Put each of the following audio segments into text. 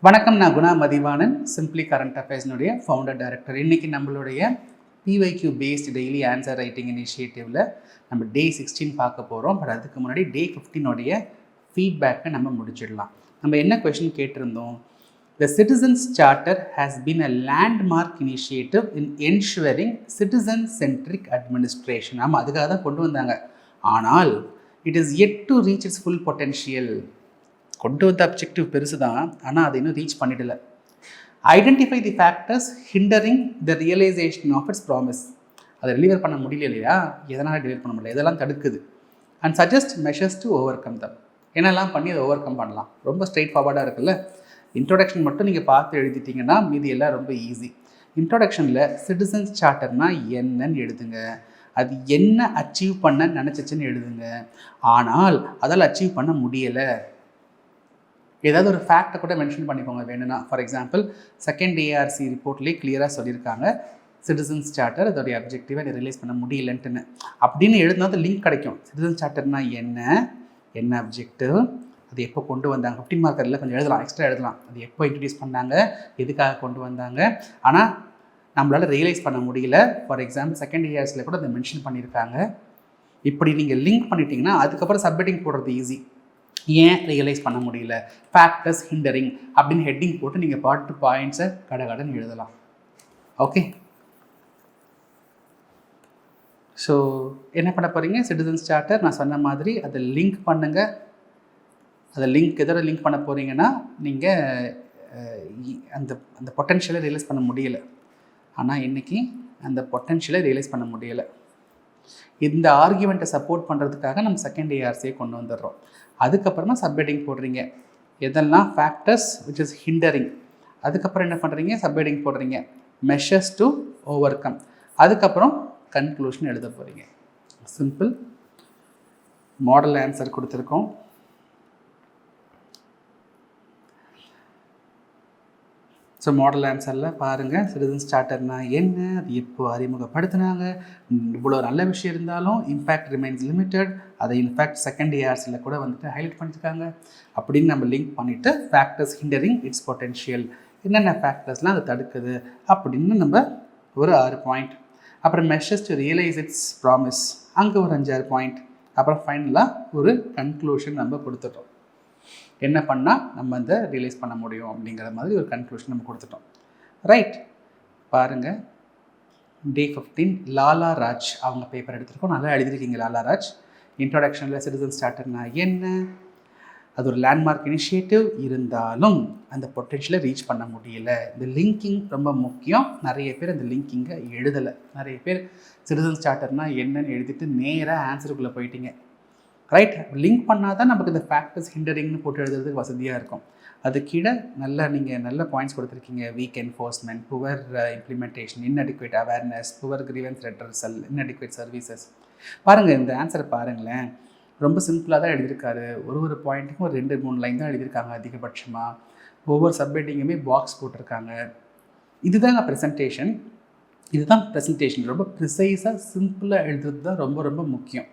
வணக்கம், நான் Guna Mathivanan, simply current அஃபேர்ஸ்னுடைய ஃபவுண்டர் டைரக்டர். இன்றைக்கி நம்மளுடைய PYQ based daily answer writing இனிஷியேட்டிவில் நம்ம டே 16 பார்க்க போகிறோம். பட் அதுக்கு முன்னாடி டே 15 ஃபீட்பேக்கை நம்ம முடிச்சிடலாம். நம்ம என்ன கொஷின் கேட்டிருந்தோம்? The Citizens Charter has been a landmark initiative in ensuring citizen-centric administration. ஆமாம், அதுக்காக தான் கொண்டு வந்தாங்க. ஆனால் it is yet to reach its full potential. கொண்டு வந்த அப்ஜெக்டிவ் பெருசு தான், ஆனால் அதை இன்னும் ரீச் பண்ணிடல. Identify the factors hindering the realisation of its promise. அதை டெலிவர் பண்ண முடியல இல்லையா? எதனால் டெலிவர் பண்ண முடியல, இதெல்லாம் தடுக்குது. And suggest measures to overcome them. என்னெல்லாம் பண்ணி அதை ஓவர் கம் பண்ணலாம். ரொம்ப ஸ்ட்ரெயிட் ஃபார்வர்டாக இருக்குல்ல. இன்ட்ரோடக்ஷன் மட்டும் நீங்கள் பார்த்து எழுதிட்டிங்கன்னா மீதி எல்லாம் ரொம்ப ஈஸி. இன்ட்ரோடக்ஷனில் சிட்டிசன்ஸ் சார்ட்டர்னா என்னன்னு எழுதுங்க. அது என்ன அச்சீவ் பண்ண நினச்சிச்சின்னு எழுதுங்க. ஆனால் அதால் அச்சீவ் பண்ண முடியலை. ஏதாவது ஒரு ஃபேக்டை கூட மென்ஷன் பண்ணிக்கோங்க வேணும்னா. ஃபார் எக்ஸாம்பிள், செகண்ட் ஏஆர்சி ரிப்போர்ட்லேயே கிளியராக சொல்லியிருக்காங்க சிட்டிசன்ஸ் சார்ட்டர் அதோடைய அப்ஜெக்டிவை ரிலீஸ் பண்ண முடியலன்ட்டுன்னு. அப்படின்னு எழுதினா லிங்க் கிடைக்கும். சிட்டிசன்ஸ் சார்ட்டர்னா என்ன அப்ஜெக்டிவ், அது எப்போ கொண்டு வந்தாங்க, 15 மார்க்கரில் கொஞ்சம் எழுதலாம், எக்ஸ்ட்ரா எழுதலாம். அது எப்போ இன்ட்ரடியூஸ் பண்ணாங்க, எதுக்காக கொண்டு வந்தாங்க, ஆனால் நம்மளால் ரியலைஸ் பண்ண முடியல. ஃபார் எக்ஸாம்பிள், செகண்ட் ஏஆர்சியில் கூட அதை மென்ஷன் பண்ணியிருக்காங்க. இப்படி நீங்கள் லிங்க் பண்ணிட்டீங்கன்னா அதுக்கப்புறம் சப்மிட்டிங் போடுறது ஈஸி. ஏன் ரியலைஸ் பண்ண முடியல, ஃபேக்டர்ஸ் ஹிண்டரிங் அப்படின்னு ஹெட்டிங் போட்டு நீங்கள் பாயிண்ட்ஸை கடகடன்னு எழுதலாம். ஓகே, ஸோ என்ன பண்ண போகிறீங்க? சிட்டிசன்ஸ் சார்ட்டர் நான் சொன்ன மாதிரி அதை லிங்க் பண்ணுங்கள். அதை எதோட லிங்க் பண்ண போகிறீங்கன்னா, நீங்கள் அந்த பொட்டென்ஷியலை ரியலைஸ் பண்ண முடியலை. ஆனால் இன்றைக்கி அந்த பொட்டென்ஷியலை ரியலைஸ் பண்ண முடியலை. இந்த ஆர்கியூமெண்ட்டை சப்போர்ட் பண்ணுறதுக்காக நம்ம செகண்ட் ஏஆர்சியை கொண்டு வந்துடுறோம். அதுக்கப்புறமா சப்ஹெட்டிங் போடுறீங்க. எதெல்லாம் ஃபேக்டர்ஸ் விச் இஸ் ஹிண்டரிங். அதுக்கப்புறம் என்ன பண்ணுறீங்க? சப்ஹெட்டிங் போடுறீங்க, மெஷர்ஸ் டு ஓவர் கம். அதுக்கப்புறம் கன்க்ளூஷன் எழுத போகிறீங்க. சிம்பிள். மாடல் ஆன்சர் கொடுத்துருக்கோம். ஸோ மாடல் ஆன்சரில் பாருங்கள், சிட்டிசன்ஸ் சார்ட்டர்னா என்ன, அது எப்போ அறிமுகப்படுத்தினாங்க, இவ்வளோ நல்ல விஷயம் இருந்தாலும் இம்பேக்ட் ரிமைன்ஸ் லிமிட்டட், அதை இன்ஃபேக்ட் செகண்ட் ஏஆர்சியில் கூட வந்துட்டு ஹைலைட் பண்ணியிருக்காங்க. அப்படின்னு நம்ம லிங்க் பண்ணிவிட்டு ஃபேக்டர்ஸ் ஹிண்டரிங் இட்ஸ் பொட்டென்ஷியல், என்னென்ன ஃபேக்டர்ஸ்லாம் அதை தடுக்குது அப்படின்னு நம்ம ஒரு 6 பாயிண்ட். அப்புறம் measures to realise it's promise, அங்கே ஒரு 5-6 பாயிண்ட். அப்புறம் ஃபைனலாக ஒரு கன்க்ளூஷன் நம்ம கொடுத்துட்டோம். என்ன பண்ணால் நம்ம அந்த ரியலைஸ் பண்ண முடியும் அப்படிங்கிற மாதிரி ஒரு கன்க்ளூஷன் நம்ம கொடுத்துட்டோம். ரைட், பாருங்கள். டே 15 லாலா ராஜ் அவங்க பேப்பர் எடுத்துருக்கோம். நல்லா எழுதியிருக்கீங்க லாலா ராஜ். இன்ட்ரோடக்ஷனில் சிட்டிசன்ஸ் சார்ட்டர்னா என்ன, அது ஒரு லேண்ட்மார்க் இனிஷியேட்டிவ் இருந்தாலும் அந்த பொட்டென்ஷியலை ரீச் பண்ண முடியல. இந்த லிங்கிங் ரொம்ப முக்கியம். நிறைய பேர் அந்த லிங்கிங்கை எழுதலை. நிறைய பேர் சிட்டிசன்ஸ் சார்ட்டர்னா என்னன்னு எழுதிட்டு நேராக ஆன்சருக்குள்ளே போயிட்டீங்க. ரைட், லிங்க் பண்ணால் தான் நமக்கு இந்த ஃபேக்டர்ஸ் ஹிண்டரிங்னு போட்டு எழுதுறதுக்கு வசதியாக இருக்கும். அது கீழே நீங்கள் நல்ல பாயிண்ட்ஸ் கொடுத்துருக்கீங்க. Week enforcement, poor implementation, inadequate awareness, poor grievance redressal, inadequate services. பாருங்கள், இந்த ஆன்சரை பாருங்களேன். ரொம்ப சிம்பிளாக தான் எழுதியிருக்காரு. ஒரு பாயிண்ட்டுக்கும் ஒரு 2-3 லைன் தான் எழுதியிருக்காங்க அதிகபட்சமாக. ஒவ்வொரு சப்ஹெட்டிங்குமே பாக்ஸ் போட்டிருக்காங்க. இதுதாங்க ப்ரெசன்டேஷன். ரொம்ப ப்ரிசைஸாக சிம்பிளாக எழுதுறது தான் ரொம்ப ரொம்ப முக்கியம்.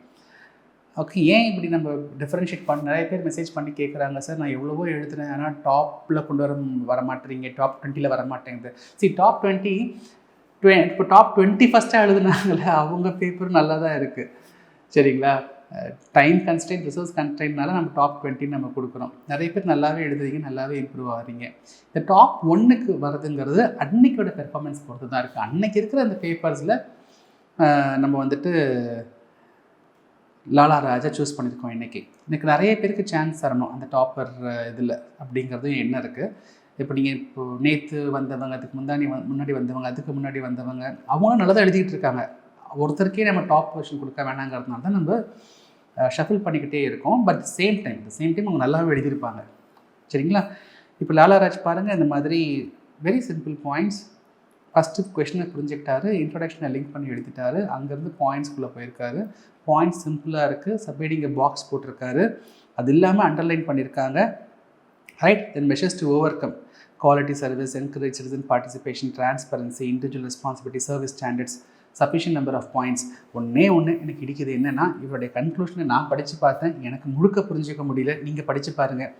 ஓகே, ஏன் இப்படி நம்ம டிஃப்ரென்ஷியேட் நிறைய பேர் மெசேஜ் பண்ணி கேட்குறாங்க, சார் நான் எவ்வளவோ எழுதுனேன் ஆனால் டாப்பில் கொண்டு வர மாட்டேறீங்க, டாப் 20 வர மாட்டேங்குது. டாப் 20 இப்போ டாப் 20 ஃபஸ்ட்டாக எழுதுனாங்களே அவங்க பேப்பரும் நல்லா தான் இருக்குது. சரிங்களா? டைம் கன்ஸ்ட்ரெயின், ரிசோர்ஸ் கன்ஸ்ட்ரெயின்னால நம்ம டாப் 20 நம்ம கொடுக்குறோம். நிறைய பேர் நல்லாவே எழுதுறீங்க, நல்லாவே இம்ப்ரூவ் ஆகிறீங்க. இந்த டாப் 1க்கு வரதுங்கிறது அன்னைக்கோட பெர்ஃபார்மன்ஸ் பொறுத்து தான் இருக்குது. அன்னைக்கு இருக்கிற அந்த பேப்பர்ஸில் நம்ம வந்துட்டு லாலா ராஜா சூஸ் பண்ணியிருக்கோம். இன்னைக்கு நிறைய பேருக்கு சான்ஸ் தரணும் அந்த டாப்பர் இதில் அப்படிங்கிறதும் என்ன இருக்குது. இப்போ நீங்கள் நேற்று வந்தவங்க, அதுக்கு முன்னாடி வந்தவங்க, அதுக்கு முன்னாடி வந்தவங்க, அவங்களும் நல்லா தான் எழுதிக்கிட்டு இருக்காங்க. ஒருத்தருக்கே நம்ம டாப் பொசிஷன் கொடுக்க வேணாங்கிறதுனால தான் நம்ம ஷஃபில் பண்ணிக்கிட்டே இருக்கோம். பட் சேம் டைம் அவங்க நல்லாவே எழுதியிருப்பாங்க. சரிங்களா? இப்போ லாலாராஜ் பாருங்கள், இந்த மாதிரி வெரி சிம்பிள் பாயிண்ட்ஸ். ஃபஸ்ட்டு கொஷினை புரிஞ்சுக்கிட்டாரு, இன்ட்ரொடக்ஷனை லிங்க் பண்ணி எழுதிட்டாரு, அங்கேருந்து பாயிண்ட்ஸ்குள்ளே போயிருக்காரு. பாயிண்ட்ஸ் சிம்பிளாக இருக்குது. சப்ஹெட்டிங்கை பாக்ஸ் போட்டிருக்காரு. அது இல்லாமல் அண்டர்லைன் பண்ணியிருக்காங்க. Right, then measures to overcome, quality service, encourage citizen participation, transparency, individual responsibility, service standards, sufficient number of points. ஒன்று எனக்கு இடிக்குது என்னென்னா, இவருடைய கன்க்ளூஷனை நான் படித்து பார்த்தேன், எனக்கு முழுக்க புரிஞ்சிக்க முடியல, நீங்கள் படித்து பாருங்கள்.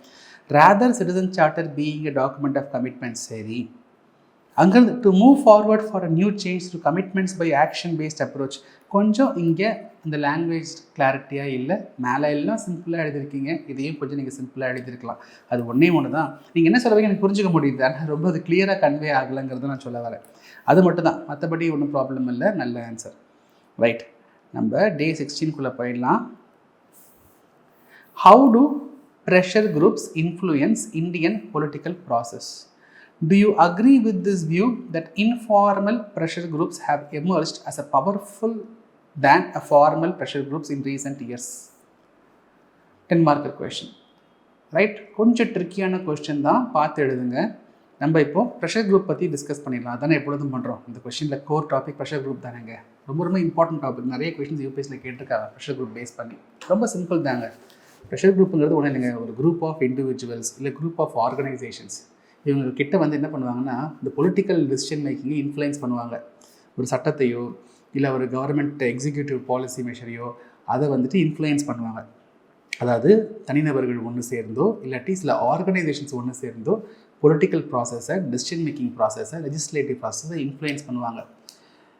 Rather citizen charter being a document of commitment. சரி, அங்கே to move forward for a new change to commitments by action based approach. கொஞ்சம் இங்கே இந்த லாங்குவேஜ் கிளாரிட்டியாக இல்லை, மேலே எல்லாம் சிம்பிளாக எழுதியிருக்கீங்க, இதையும் கொஞ்சம் நீங்கள் சிம்பிளாக எழுதியிருக்கலாம். அது ஒன்று தான். நீங்கள் என்ன சொல்லுவீங்க எனக்கு புரிஞ்சுக்க முடியுது, ஆனால் ரொம்ப அது கிளியராக கன்வே ஆகலைங்கிறத நான் சொல்ல வரேன். அது மட்டும் தான், மற்றபடி ஒன்றும் ப்ராப்ளம் இல்லை. நல்ல ஆன்சர். ரைட், நம்ம டே 16 போயிடலாம். How to pressure groups influence Indian political process? Do you agree with this view that informal pressure groups have emerged as a powerful than a formal pressure groups in recent years? 10 marker question. Right, கொஞ்சம் ட்ரிக்கியான question தான், பார்த்து எழுதுங்க. நம்ம இப்போ pressure group பற்றி discuss பண்ணிடலாம். அதானே எப்பொழுதும் பண்ணுறோம். இந்த கொஸ்டினில் கோர் டாபிக் ப்ரெஷர் குரூப் தானேங்க. ரொம்ப ரொம்ப இம்பார்ட்டன்ட் டாபிக். நிறைய கொஸ்டின்ஸ் யூபிஎஸ்சியில் கேட்டிருக்காங்க ப்ரெஷர் குரூப் பேஸ் பண்ணி. ரொம்ப சிம்பிள் தாங்க. ப்ரெஷர் குரூப்புங்கிறது ஒன்றும் இல்லைங்க, ஒரு குரூப் ஆஃப் இண்டிவிஜுவல்ஸ் இல்லை குரூப் ஆஃப் ஆர்கனைசேஷன்ஸ். இவங்க கிட்ட வந்து என்ன பண்ணுவாங்கன்னா, இந்த பொலிட்டிக்கல் டிசிஷன் மேக்கிங்கை இன்ஃப்ளூயன்ஸ் பண்ணுவாங்க. ஒரு சட்டத்தையோ இல்லை ஒரு கவர்மெண்ட் எக்ஸிக்யூட்டிவ் பாலிசி மெஷரையோ அதை வந்துட்டு இன்ஃப்ளூயன்ஸ் பண்ணுவாங்க. அதாவது தனிநபர்கள் ஒன்று சேர்ந்தோ இல்லாட்டி சில ஆர்கனைசேஷன்ஸ் ஒன்று சேர்ந்தோ பொலிட்டிக்கல் ப்ராசஸை, டிசிஷன் மேக்கிங் ப்ராசஸை, லெஜிஸ்லேட்டிவ் ப்ராசஸை இன்ஃப்ளூயன்ஸ் பண்ணுவாங்க.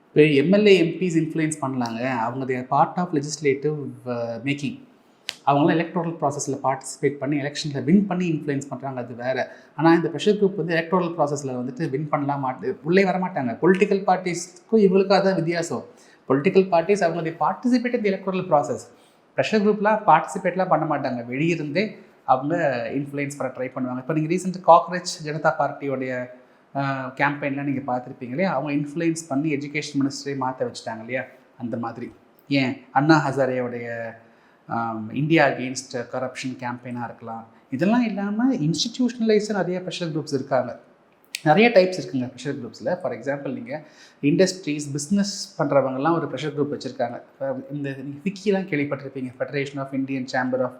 இப்போ எம்எல்ஏ எம்பிஸ் இன்ஃப்ளூயன்ஸ் பண்ணலாங்க, அவங்க பார்ட் ஆஃப் லெஜிஸ்லேட்டிவ் மேக்கிங். அவங்களாம் எலக்ட்ரல் ப்ராசஸில் பார்ட்டிசிபேட் பண்ணி எலெக்ஷனில் வின் பண்ணி இன்ஃப்ளூயன்ஸ் பண்ணுறாங்க, அது வேறு. ஆனால் இந்த ப்ரெஷர் குரூப் வந்து எலக்ட்ரல் ப்ராசஸில் வந்துட்டு வின் பண்ணலாம் உள்ளே வரமாட்டாங்க. பொலிட்டிக்கல் பார்ட்டிஸ்க்கும் இவங்களுக்கும் அதான் வித்தியாசம். பொலிட்டிக்கல் பார்ட்டிஸ் அவங்க பார்ட்டிசிபேட் இந்த எலக்ட்ரல் ப்ராசஸ். ப்ரெஷர் குரூப்லாம் பார்ட்டிசிபேட்லாம் பண்ண மாட்டாங்க, வெளியிருந்தே அவங்க இன்ஃப்ளூயன்ஸ் பண்ண ட்ரை பண்ணுவாங்க. இப்போ நீங்கள் ரீசெண்ட் காக்ரோச் ஜனதா பார்ட்டியோடைய கேம்பெயின்லாம் நீங்கள் பார்த்துருப்பீங்க இல்லையா, அவங்க இன்ஃப்ளூயன்ஸ் பண்ணி எஜுகேஷன் மினிஸ்டரே மாற்ற வச்சுட்டாங்க இல்லையா, அந்த மாதிரி. ஏன் அண்ணா ஹசாரேயோடைய இந்தியா அகெயின்ஸ்ட் கரப்ஷன் கேம்பெயினாக இருக்கலாம். இதெல்லாம் இல்லாமல் இன்ஸ்டிடியூஷனலைஸாக நிறைய ப்ரெஷர் குரூப்ஸ் இருக்காங்க. நிறைய டைப்ஸ் இருக்குங்க ப்ரெஷர் குரூப்ஸில். ஃபார் எக்ஸாம்பிள் நீங்கள் இண்டஸ்ட்ரீஸ் பிஸ்னஸ் பண்ணுறவங்கலாம் ஒரு ப்ரெஷர் குரூப் வச்சுருக்காங்க. இந்த ஃபிக்கிலாம் கேள்விப்பட்டிருப்பீங்க, federation of Indian chamber of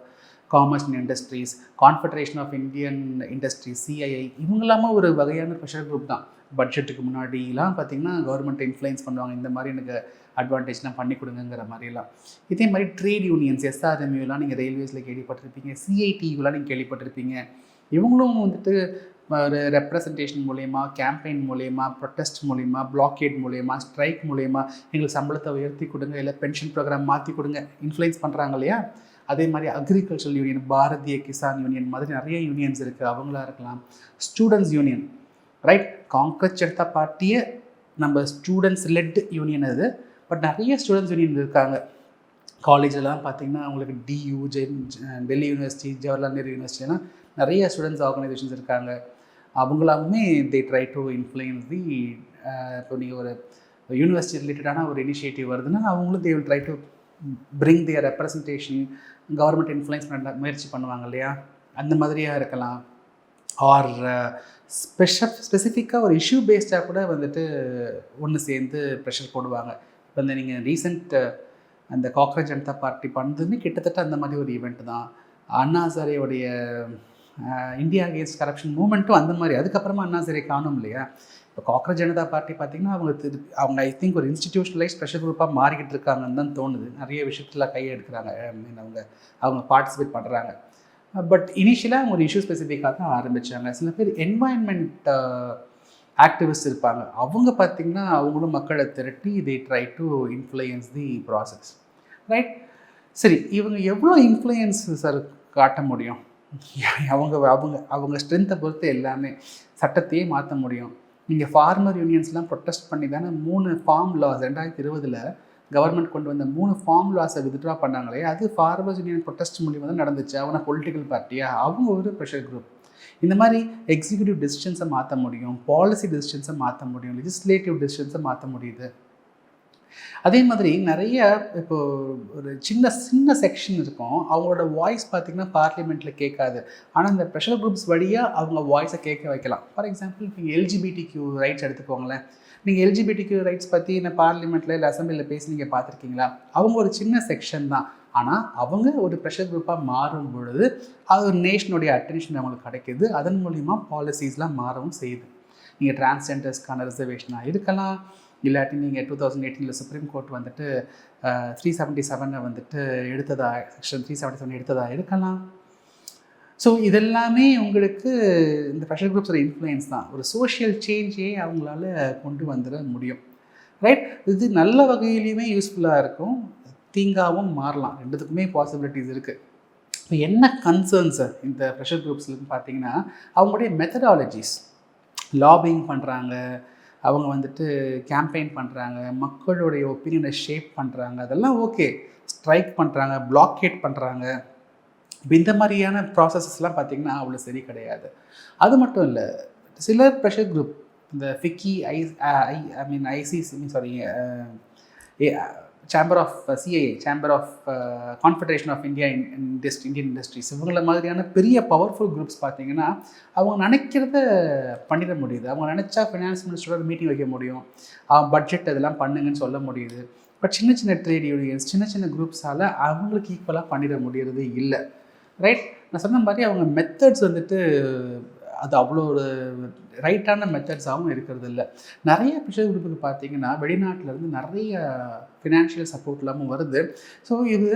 commerce and industries, confederation of Indian industries, CII, இவங்களாமல் ஒரு வகையான ப்ரெஷர் குரூப் தான். பட்ஜெட்டுக்கு முன்னாடிலாம் பார்த்திங்கன்னா கவர்மெண்ட்டை இன்ஃப்ளூயன்ஸ் பண்ணுவாங்க, இந்த மாதிரி எனக்கு அட்வான்டேஜ்லாம் பண்ணி கொடுங்கிற மாதிரிலாம். இதே மாதிரி ட்ரேட் யூனியன்ஸ், எஸ்ஆர்எம்யூலாம் நீங்கள் ரயில்வேஸில் கேள்விப்பட்டிருப்பீங்க, சிஐடியூலாம் நீங்கள் கேள்விப்பட்டிருப்பீங்க. இவங்களும் வந்துட்டு ஒரு ரெப்ரசன்டேஷன் மூலயமா, கேம்பெயின் மூலயமா, ப்ரொட்டஸ்ட் மூலயமா, பிளாக்கேட் மூலயமா, ஸ்ட்ரைக் மூலயமா எங்களுக்கு சம்பளத்தை உயர்த்தி கொடுங்க, இல்லை பென்ஷன் ப்ரோக்ராம் மாற்றி கொடுங்க இன்ஃப்ளூயன்ஸ் பண்ணுறாங்க இல்லையா. அதே மாதிரி agricultural union, Bharatiya Kisan union மாதிரி நிறைய யூனியன்ஸ் இருக்குது, அவங்களா இருக்கலாம். Students union, right, Congress Janata பார்ட்டியை நம்ம ஸ்டூடெண்ட்ஸ் லெட் யூனியன் அது. பட் நிறைய ஸ்டூடெண்ட்ஸ் யூனியன் இருக்காங்க. காலேஜெலாம் பார்த்திங்கன்னா அவங்களுக்கு டியூ, டெல்லி யூனிவர்சிட்டி, ஜவஹர்லால் நேரு யூனிவர்சிட்டிலாம் நிறைய ஸ்டூடெண்ட்ஸ் ஆர்கனைசேஷன்ஸ் இருக்காங்க. அவங்களாமே they try to influence the. இப்போ நீங்கள் ஒரு யூனிவர்சிட்டி ரிலேட்டடான ஒரு இனிஷியேட்டிவ் வருதுன்னா அவங்களும் they will try to bring their representation, government influence பண்ண முயற்சி பண்ணுவாங்க இல்லையா, அந்த மாதிரியாக இருக்கலாம். ஆர் ஸ்பெசிஃபிக்காக ஒரு இஷ்யூ பேஸ்டாக கூட வந்துட்டு ஒன்று சேர்ந்து ப்ரெஷர் போடுவாங்க. இப்போ இந்த நீங்கள் ரீசெண்ட் அந்த காக்ரோச் ஜனதா பார்ட்டி பண்ணதுமே கிட்டத்தட்ட அந்த மாதிரி ஒரு ஈவெண்ட் தான். அண்ணா ஹசாரேயோடைய இந்தியா அகேன்ஸ்ட் கரப்ஷன் மூமெண்ட்டும் அந்த மாதிரி. அதுக்கப்புறமா அண்ணா ஹசாரே காணும் இல்லையா. இப்போ காக்ரோச் ஜனதா பார்ட்டி பார்த்திங்கன்னா அவங்க ஐ திங்க் ஒரு இன்ஸ்டிடியூஷனலைஸ் ப்ரெஷர் குரூப்பாக மாறிக்கிட்டு இருக்காங்கன்னு தான் தோணுது. நிறைய விஷயத்தில் கையை எடுக்கிறாங்க, அவங்க பார்ட்டிசிபேட் பண்ணுறாங்க. பட் இனிஷியலாக ஒரு இஷ்யூ ஸ்பெசிஃபிக்காக தான் ஆரம்பித்தாங்க. சில பேர் என்வாயன்மெண்ட் ஆக்டிவிஸ்ட் இருப்பாங்க, அவங்க பார்த்திங்கன்னா அவங்களும் மக்களை திரட்டி தே try to influence the process, right. சரி, இவங்க எவ்வளோ இன்ஃப்ளூயன்ஸ் சார் காட்ட முடியும்? அவங்க அவங்க அவங்க ஸ்ட்ரென்த்தை பொறுத்து எல்லாமே சட்டத்தையே மாற்ற முடியும். நீங்கள் ஃபார்மர் யூனியன்ஸ்லாம் ப்ரொட்டஸ்ட் பண்ணி தானே 3 ஃபார்ம் லாஸ் 2020 கவர்மெண்ட் கொண்டு வந்த 3 ஃபார்ம் லாஸை வித்ட்ரா பண்ணாங்களே, அது ஃபார்மர்ஸ் யூனியன் ப்ரொட்டஸ்ட் மூலியமாக தான் நடந்துச்சு. அவங்க பொலிட்டிக்கல் பார்ட்டியாக அவங்க ஒரு ப்ரெஷர் குரூப். இந்த மாதிரி எக்ஸிக்யூட்டிவ் டெசிஷன்ஸை மாற்ற முடியும், பாலிசி டெசிஷன்ஸை மாற்ற முடியும், லெஜிஸ்லேட்டிவ் டெசிஷன்ஸை மாற்ற முடியுது. அதே மாதிரி நிறைய இப்போ ஒரு சின்ன செக்ஷன் இருக்கும், அவங்களோட வாய்ஸ் பார்த்திங்கன்னா பார்லிமெண்ட்டில் கேட்காது. ஆனால் இந்த ப்ரெஷர் குரூப்ஸ் வழியாக அவங்க வாய்ஸை கேட்க வைக்கலாம். ஃபார் எக்ஸாம்பிள் நீங்கள் எல்ஜிபிடிக்யூ ரைட்ஸ் எடுத்துக்கோங்களேன். நீங்கள் எல்ஜிபிடிக்யூ ரைட்ஸ் பற்றி இந்த பார்லிமெண்ட்டில் இல்லை அசம்பிளியில் பேசி நீங்கள் பார்த்துருக்கீங்களா? அவங்க ஒரு சின்ன செக்ஷன் தான், ஆனால் அவங்க ஒரு ப்ரெஷர் குரூப்பாக மாறும் பொழுது அது ஒரு நேஷனுடைய அட்டென்ஷன் அவங்களுக்கு கிடைக்கிது. அதன் மூலிமா பாலிசிஸ்லாம் மாறவும் செய்யுது. நீங்கள் டிரான்ஸ்ஜெண்டர்ஸ்க்கான ரிசர்வேஷனாக இருக்கலாம், இல்லாட்டி நீங்கள் 2018 சுப்ரீம் கோர்ட் வந்துட்டு 377 வந்துட்டு எடுத்ததா, செக்ஷன் 377 எடுத்ததா இருக்கலாம். ஸோ இதெல்லாமே உங்களுக்கு இந்த ப்ரெஷர் குரூப்ஸோட இன்ஃப்ளூயன்ஸ் தான். ஒரு சோஷியல் சேஞ்சே அவங்களால கொண்டு வந்துட முடியும். ரைட்? இது நல்ல வகையிலையுமே யூஸ்ஃபுல்லாக இருக்கும், தீங்காகவும் மாறலாம். ரெண்டுத்துக்குமே பாசிபிலிட்டிஸ் இருக்குது. இப்போ என்ன கன்சர்ன்ஸு இந்த ப்ரெஷர் குரூப்ஸ்லன்னு பார்த்தீங்கன்னா, அவங்களுடைய மெத்தடாலஜிஸ், லாபிங் பண்ணுறாங்க, அவங்க வந்துட்டு கேம்பெயின் பண்ணுறாங்க, மக்களுடைய ஒப்பீனியனை ஷேப் பண்ணுறாங்க, அதெல்லாம் ஓகே. ஸ்ட்ரைக் பண்ணுறாங்க, பிளாக்கேட் பண்ணுறாங்க. இப்போ இந்த மாதிரியான ப்ராசஸஸ்லாம் பார்த்திங்கன்னா அவ்வளோ சரி கிடையாது. அது மட்டும் இல்லை, சில ப்ரெஷர் குரூப் இந்த FICCI chamber of CIA, chamber of confederation of Indian industries, இவங்கள மாதிரியான பெரிய பவர்ஃபுல் குரூப்ஸ் பார்த்திங்கன்னா அவங்க நினைக்கிறத பண்ணிட முடியுது. அவங்க நினச்சா ஃபினான்ஸ் மினிஸ்டரோட மீட்டிங் வைக்க முடியும், பட்ஜெட் இதெல்லாம் பண்ணுங்கன்னு சொல்ல முடியுது. பட் சின்ன சின்ன ட்ரேட் யூனியன்ஸ், சின்ன சின்ன குரூப்ஸால் அவங்களுக்கு ஈக்குவலாக பண்ணிட முடியறது இல்லை. ரைட்? நான் சொன்ன மாதிரி அவங்க மெத்தட்ஸ் வந்துட்டு அது அவ்வளோ ஒரு ரைட்டான மெத்தட்ஸாகவும் இருக்கிறது இல்லை. நிறைய ப்ரெஷர் குரூப்புக்கு பார்த்திங்கன்னா வெளிநாட்டிலேருந்து நிறைய ஃபினான்ஷியல் சப்போர்ட் இல்லாமல் வருது. ஸோ இது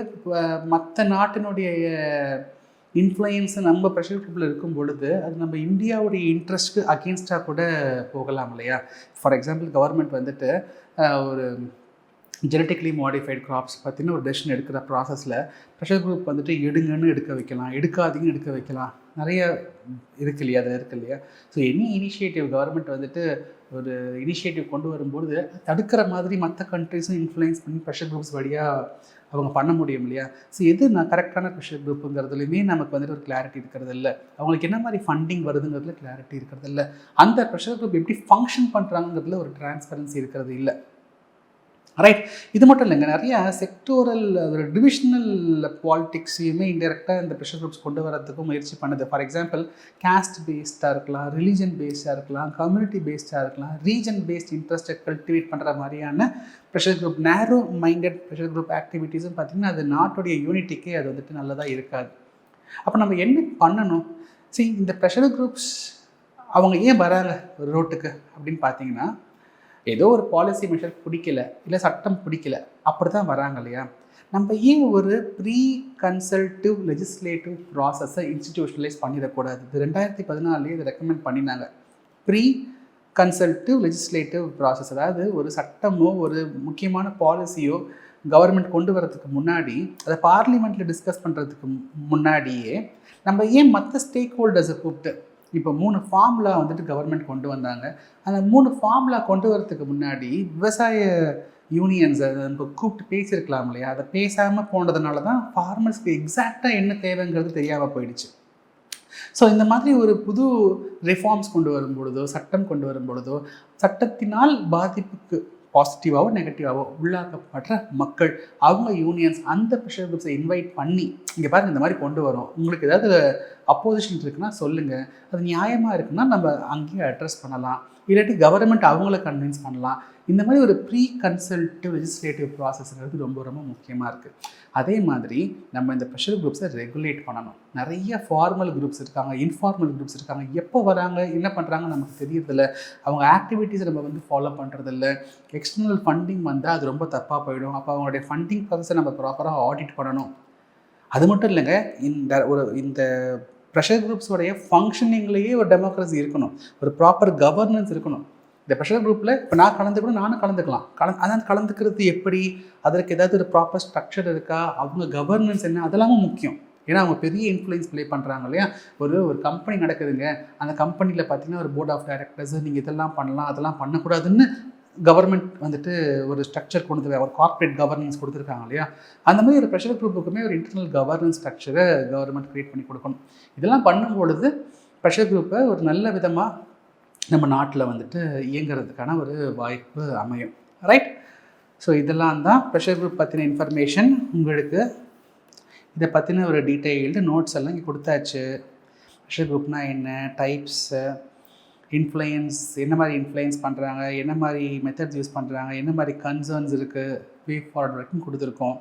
மற்ற நாட்டினுடைய இன்ஃப்ளூயன்ஸு நம்ம ப்ரெஷர் குரூப்பில் இருக்கும் பொழுது அது நம்ம இந்தியாவுடைய இன்ட்ரெஸ்ட்டுக்கு அகெயின்ஸ்டாக கூட போகலாம் இல்லையா? ஃபார் எக்ஸாம்பிள், கவர்மெண்ட் வந்துட்டு ஒரு ஜெனட்டிக்லி மாடிஃபைடு கிராப்ஸ் பார்த்திங்கன்னா ஒரு டெசிஷன் எடுக்கிற ப்ராசஸில் ப்ரெஷர் குரூப் வந்துட்டு எடுங்கன்னு எடுக்க வைக்கலாம், எடுக்காதீங்கன்னு எடுக்க வைக்கலாம், நிறைய இருக்கு இல்லையா? அதில் இருக்கு இல்லையா? ஸோ எனி இனிஷியேட்டிவ் கவர்மெண்ட் வந்துட்டு ஒரு இனிஷியேட்டிவ் கொண்டு வரும்போது தடுக்கிற மாதிரி மற்ற கண்ட்ரிஸும் இன்ஃப்ளூயன்ஸ் பண்ணி ப்ரெஷர் குரூப்ஸ் வழியாக அவங்க பண்ண முடியும் இல்லையா? ஸோ எது நான் கரெக்டான ப்ரெஷர் குரூப்புங்கிறதுலையுமே நமக்கு வந்துட்டு ஒரு கிளாரிட்டி இருக்கிறது இல்லை. அவங்களுக்கு என்ன மாதிரி ஃபண்டிங் வருதுங்கிறதுல கிளாரிட்டி இருக்கிறது இல்லை. அந்த ப்ரெஷர் குரூப் எப்படி ஃபங்க்ஷன் பண்ணுறாங்கிறதுல ஒரு டிரான்ஸ்பரன்சி இருக்கிறது இல்லை. ரைட்? இது மட்டும் இல்லைங்க, நிறையா செக்டோரல் ஒரு டிவிஷனல் பாலிட்டிக்ஸையுமே இன்டெரக்டாக இந்த ப்ரெஷர் குரூப்ஸ் கொண்டு வரதுக்கும் முயற்சி பண்ணுது. ஃபார் எக்ஸாம்பிள், கேஸ்ட் பேஸ்டாக இருக்கலாம், ரிலீஜன் பேஸ்டாக இருக்கலாம், கம்யூனிட்டி பேஸ்டாக இருக்கலாம், ரீஜன் பேஸ்ட் இன்ட்ரெஸ்ட்டை கல்டிவேட் பண்ணுற மாதிரியான ப்ரெஷர் குரூப், நேரோ மைண்டட் ப்ரெஷர் குரூப் ஆக்டிவிட்டீஸும் பார்த்திங்கன்னா அது நாட்டுடைய யூனிட்டிக்கே அது வந்துட்டு நல்லதாக இருக்காது. அப்போ நம்ம என்ன பண்ணணும்? சரி, இந்த ப்ரெஷர் குரூப்ஸ் அவங்க ஏன் வராங்க ஒரு ரோட்டுக்கு அப்படின்னு பார்த்தீங்கன்னா, ஏதோ ஒரு பாலிசி மெஷர் பிடிக்கல, இல்லை சட்டம் பிடிக்கல, அப்படி தான் வராங்க இல்லையா? நம்ம ஏன் ஒரு ப்ரீ கன்சல்டிவ் லெஜிஸ்லேட்டிவ் ப்ராசஸை இன்ஸ்டிடியூஷனலைஸ் பண்ணிடக்கூடாது? இது 2014 இதை ரெக்கமெண்ட் பண்ணினாங்க. ப்ரீ கன்சல்டிவ் லெஜிஸ்லேட்டிவ் ப்ராசஸ், அதாவது ஒரு சட்டமோ ஒரு முக்கியமான பாலிசியோ கவர்மெண்ட் கொண்டு வரதுக்கு முன்னாடி, அதை பார்லிமெண்ட்டில் டிஸ்கஸ் பண்ணுறதுக்கு முன்னாடியே நம்ம ஏன் மற்ற ஸ்டேக் ஹோல்டர்ஸை கூப்பிட்டு, இப்போ 3 ஃபார்முலா வந்துட்டு கவர்மெண்ட் கொண்டு வந்தாங்க. அந்த 3 ஃபார்முலா கொண்டு வரதுக்கு முன்னாடி விவசாய யூனியன்ஸை நம்ம கூப்பிட்டு பேசியிருக்கலாம் இல்லையா? அதை பேசாமல் போனதுனால தான் ஃபார்மர்ஸ்க்கு எக்ஸாக்டாக என்ன தேவைங்கிறது தெரியாமல் போயிடுச்சு. ஸோ இந்த மாதிரி ஒரு புது ரிஃபார்ம்ஸ் கொண்டு வரும் பொழுதோ, சட்டம் கொண்டு வரும் பொழுதோ, சட்டத்தினால் பாதிப்புக்கு பாசிட்டிவாகவோ நெகட்டிவாகவோ உள்ளாக்கப்படுற மக்கள், அவங்க யூனியன்ஸ், அந்த ப்ரெஷர் குரூப்ஸை இன்வைட் பண்ணி, இங்கே பாருங்கள் இந்த மாதிரி கொண்டு வரோம், உங்களுக்கு ஏதாவது அப்போசிஷன் இருக்குன்னா சொல்லுங்கள், அது நியாயமாக இருக்குன்னா நம்ம அங்கேயும் அட்ரஸ் பண்ணலாம், இல்லாட்டி கவர்மெண்ட் அவங்கள கன்வின்ஸ் பண்ணலாம். இந்த மாதிரி ஒரு ப்ரீ கன்சல்டிவ் லெஜிஸ்லேட்டிவ் ப்ராசஸ்ங்கிறது ரொம்ப ரொம்ப முக்கியமாக இருக்குது. அதே மாதிரி நம்ம இந்த ப்ரெஷர் குரூப்ஸை ரெகுலேட் பண்ணணும். நிறைய ஃபார்மல் குரூப்ஸ் இருக்காங்க, இன்ஃபார்மல் குரூப்ஸ் இருக்காங்க. எப்போ வராங்க, என்ன பண்ணுறாங்க நமக்கு தெரியறதில்ல. அவங்க ஆக்டிவிட்டீஸை நம்ம வந்து ஃபாலோ பண்ணுறதில்ல. எக்ஸ்டர்னல் ஃபண்டிங் வந்தால் அது ரொம்ப தப்பாக போயிடும். அப்போ அவங்களுடைய ஃபண்டிங் ப்ராசஸை நம்ம ப்ராப்பராக ஆடிட் பண்ணணும். அது மட்டும் இல்லைங்க, இந்த ப்ரெஷர் குரூப்ஸோடைய ஃபங்க்ஷனிங்லேயே ஒரு டெமோக்ரஸி இருக்கணும், ஒரு ப்ராப்பர் கவர்னன்ஸ் இருக்கணும். இந்த ப்ரெஷர் குரூப்பில் இப்போ நான் கலந்துக்கணும், நானும் கலந்துக்கலாம். அதான் கலந்துக்கிறது எப்படி, அதற்கு ஏதாவது ஒரு ப்ராப்பர் ஸ்ட்ரக்சர் இருக்கா, அவங்க கவர்னன்ஸ் என்ன, அதெல்லாமும் முக்கியம். ஏன்னா அவங்க பெரிய இன்ஃப்ளூயன்ஸ் ப்ளே பண்ணுறாங்க இல்லையா? ஒரு கம்பெனி நடக்குதுங்க, அந்த கம்பெனியில் பார்த்தீங்கன்னா ஒரு போர்ட் ஆஃப் டைரக்டர்ஸ், நீங்கள் இதெல்லாம் பண்ணலாம், அதெல்லாம் பண்ணக்கூடாதுன்னு கவர்மெண்ட் வந்துட்டு ஒரு ஸ்ட்ரக்சர் கொடுத்து, ஒரு கார்ப்பரேட் கவர்னன்ஸ் கொடுத்துருக்காங்க இல்லையா? அந்த மாதிரி ஒரு ப்ரெஷர் குரூப்புக்குமே ஒரு இன்டர்னல் கவர்னன்ஸ் ஸ்ட்ரக்சரை கவர்மெண்ட் க்ரியேட் பண்ணி கொடுக்கணும். இதெல்லாம் பண்ணும்பொழுது ப்ரெஷர் குரூப்பை ஒரு நல்ல விதமாக நம்ம நாட்டில் வந்துட்டு இயங்குறதுக்கான ஒரு வாய்ப்பு அமையும். ரைட்? ஸோ இதெல்லாம் தான் ப்ரெஷர் குரூப் பற்றின இன்ஃபர்மேஷன். உங்களுக்கு இதை பற்றின ஒரு டீட்டெயில்டு நோட்ஸ் எல்லாம் இங்கே கொடுத்தாச்சு. ப்ரெஷர் குரூப்னால் என்ன, டைப்ஸு, இன்ஃப்ளூயன்ஸ், என்ன மாதிரி இன்ஃப்ளூயன்ஸ் பண்ணுறாங்க, என்ன மாதிரி மெத்தட்ஸ் யூஸ் பண்ணுறாங்க, என்ன மாதிரி கன்சர்ன்ஸ் இருக்குது, வே ஃபார்வர்ட் வரைக்கும் கொடுத்துருக்கோம்.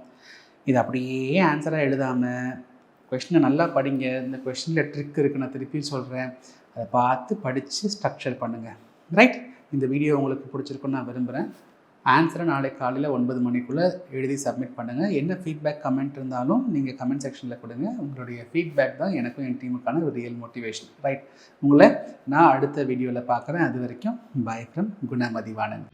இது அப்படியே ஆன்சராக எழுதாமல் கொஷினை நல்லா படிங்க. இந்த கொஷினில் ட்ரிக் இருக்குது, நான் திருப்பியும் சொல்கிறேன். அதை பார்த்து படித்து ஸ்ட்ரக்சர் பண்ணுங்கள். ரைட்? இந்த வீடியோ உங்களுக்கு பிடிச்சிருக்குன்னு நான் விரும்புகிறேன். ஆன்சரை நாளைக்கு காலையில் 9 மணிக்குள்ளே எழுதி சப்மிட் பண்ணுங்கள். என்ன ஃபீட்பேக் கமெண்ட் இருந்தாலும் நீங்கள் கமெண்ட் செக்ஷனில் கொடுங்க. உங்களுடைய ஃபீட்பேக் தான் எனக்கும் என் டீமுக்கான ஒரு ரியல் மோட்டிவேஷன். ரைட், உங்களை நான் அடுத்த வீடியோவில் பார்க்குறேன். அது வரைக்கும் பை ஃப்ரம் குணமதிவாணன்.